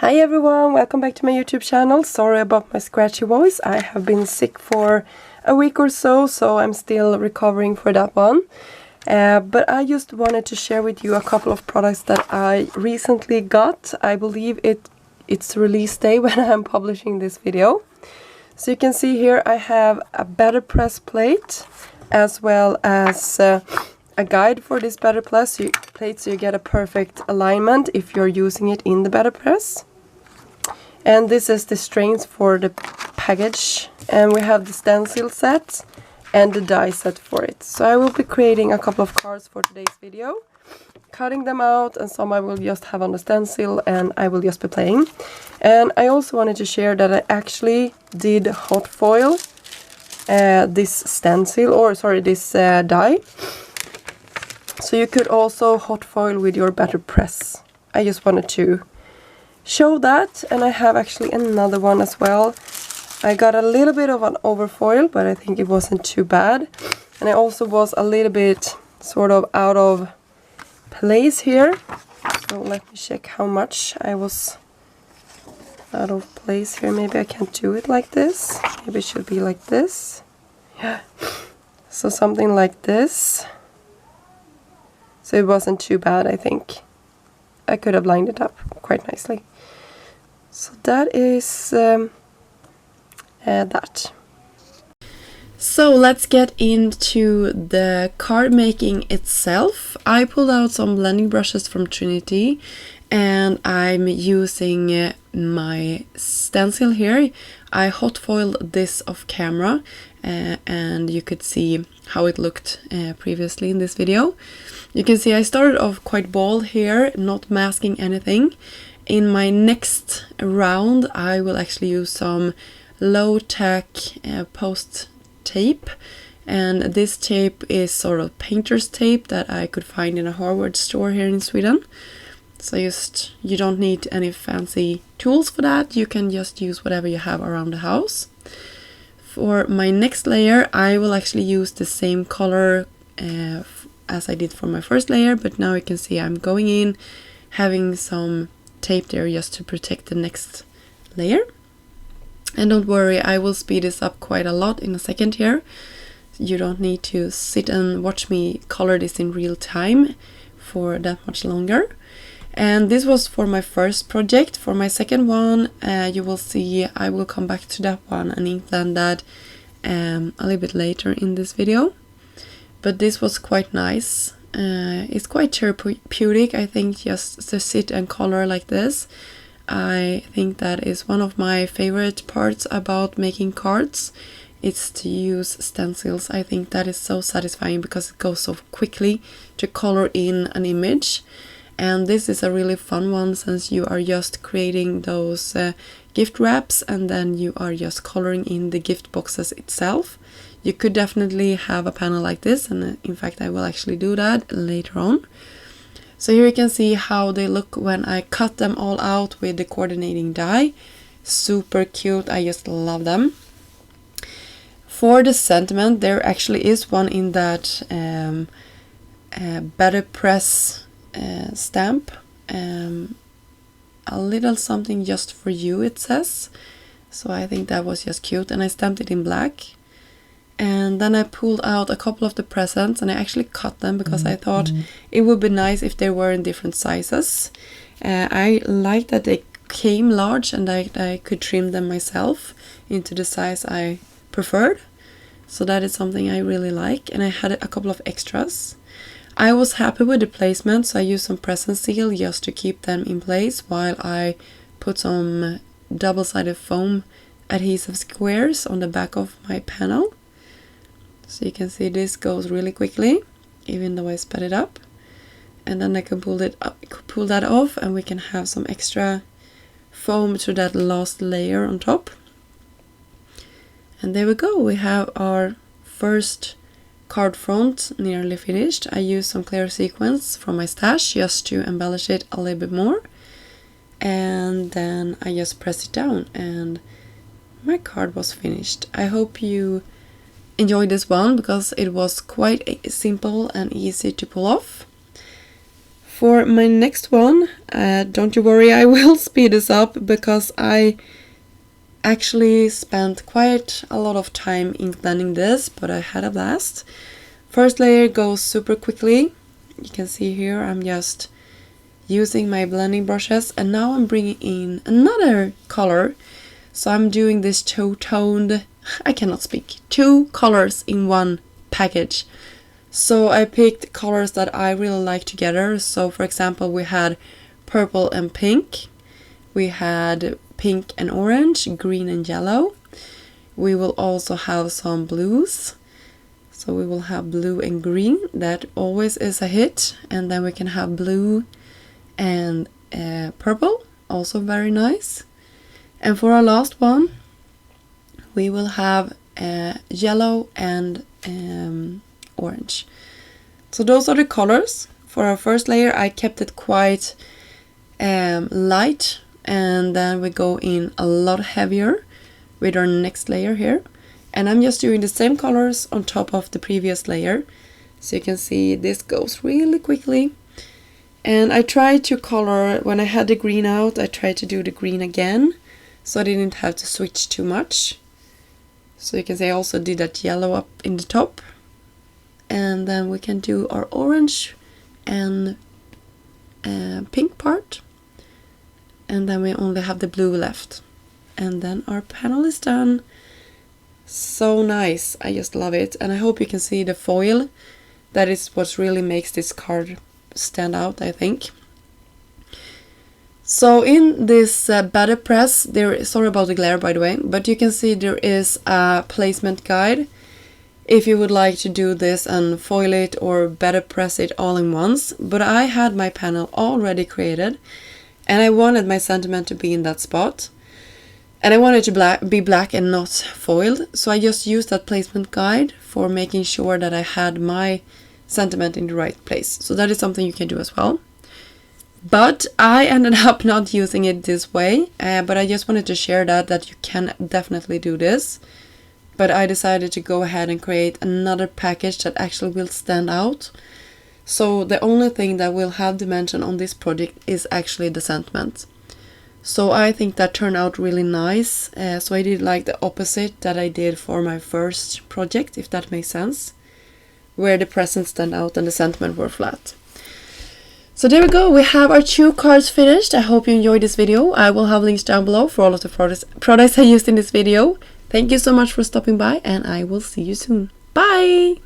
Hi everyone, welcome back to my YouTube channel. Sorry about my scratchy voice. I have been sick for a week or so I'm still recovering for that one. But I just wanted to share with you a couple of products that I recently got. I believe it's release day when I'm publishing this video. So you can see here I have a Better Press plate as well as a guide for this Better Press plate, so you get a perfect alignment if you're using it in the Better Press. And this is the strains for the package, and we have the stencil set and the die set for it. So I will be creating a couple of cards for today's video, cutting them out, and some I will just have on the stencil and I will just be playing. And I also wanted to share that I actually did hot foil this stencil, or sorry, this die. So you could also hot foil with your Better Press. I just wanted to show that, and I have actually another one as well. I got a little bit of an overfoil, but I think it wasn't too bad. And I also was a little bit sort of out of place here. So let me check how much I was out of place here. Maybe I can't do it like this. Maybe it should be like this. Yeah. So something like this. So it wasn't too bad, I think. I could have lined it up quite nicely. So that is that. So let's get into the card making itself. I pulled out some blending brushes from Trinity, and I'm using my stencil here. I hot foiled this off camera, and you could see how it looked previously in this video. You can see I started off quite bold here, not masking anything. In my next round I will actually use some low-tack post tape, and this tape is sort of painter's tape that I could find in a hardware store here in Sweden. So you don't need any fancy tools for that, you can just use whatever you have around the house. For my next layer I will actually use the same color as I did for my first layer, but now you can see I'm going in having some tape there just to protect the next layer. And don't worry, I will speed this up quite a lot in a second here. You don't need to sit and watch me color this in real time for that much longer. And this was for my first project. For my second one, you will see I will come back to that one and inkblend that a little bit later in this video. But this was quite nice. It's quite therapeutic, I think, just to sit and color like this. I think that is one of my favorite parts about making cards. It's to use stencils. I think that is so satisfying because it goes so quickly to color in an image. And this is a really fun one since you are just creating those gift wraps and then you are just coloring in the gift boxes itself. You could definitely have a panel like this, and in fact I will actually do that later on. So here you can see how they look when I cut them all out with the coordinating die. Super cute, I just love them. For the sentiment, there actually is one in that Better Press stamp. A little something just for you, it says. So I think that was just cute, and I stamped it in black. And then I pulled out a couple of the presents and I actually cut them because I thought it would be nice if they were in different sizes. I like that they came large and I could trim them myself into the size I preferred. So that is something I really like, and I had a couple of extras. I was happy with the placement, so I used some present seal just to keep them in place while I put some double-sided foam adhesive squares on the back of my panel. So you can see this goes really quickly, even though I sped it up. And then I can pull that off, and we can have some extra foam to that last layer on top. And there we go, we have our first card front nearly finished. I used some clear sequins from my stash just to embellish it a little bit more. And then I just pressed it down and my card was finished. I hope you enjoyed this one because it was quite simple and easy to pull off. For my next one, don't you worry, I will speed this up because I actually spent quite a lot of time in blending this, but I had a blast. First layer goes super quickly. You can see here I'm just using my blending brushes, and now I'm bringing in another color. So I'm doing this two-toned, I cannot speak, 2 colors in one package. So I picked colors that I really like together. So for example, we had purple and pink, we had pink and orange, green and yellow. We will also have some blues. So we will have blue and green, that always is a hit. And then we can have blue and purple, also very nice. And for our last one, we will have yellow and orange. So those are the colors. For our first layer, I kept it quite light, and then we go in a lot heavier with our next layer here. And I'm just doing the same colors on top of the previous layer. So you can see this goes really quickly. And I tried to color, when I had the green out, I tried to do the green again, so I didn't have to switch too much. So you can see I also did that yellow up in the top. And then we can do our orange and pink part. And then we only have the blue left. And then our panel is done. So nice, I just love it. And I hope you can see the foil. That is what really makes this card stand out, I think. So in this batter press, sorry about the glare by the way, but you can see there is a placement guide if you would like to do this and foil it or batter press it all in once. But I had my panel already created and I wanted my sentiment to be in that spot. And I wanted to be black and not foiled, so I just used that placement guide for making sure that I had my sentiment in the right place. So that is something you can do as well. But I ended up not using it this way, but I just wanted to share that you can definitely do this. But I decided to go ahead and create another package that actually will stand out. So the only thing that will have dimension on this project is actually the sentiment. So I think that turned out really nice. So I did like the opposite that I did for my first project, if that makes sense, where the presents stand out and the sentiment were flat. So there we go, we have our 2 cards finished. I hope you enjoyed this video. I will have links down below for all of the products I used in this video. Thank you so much for stopping by, and I will see you soon. Bye!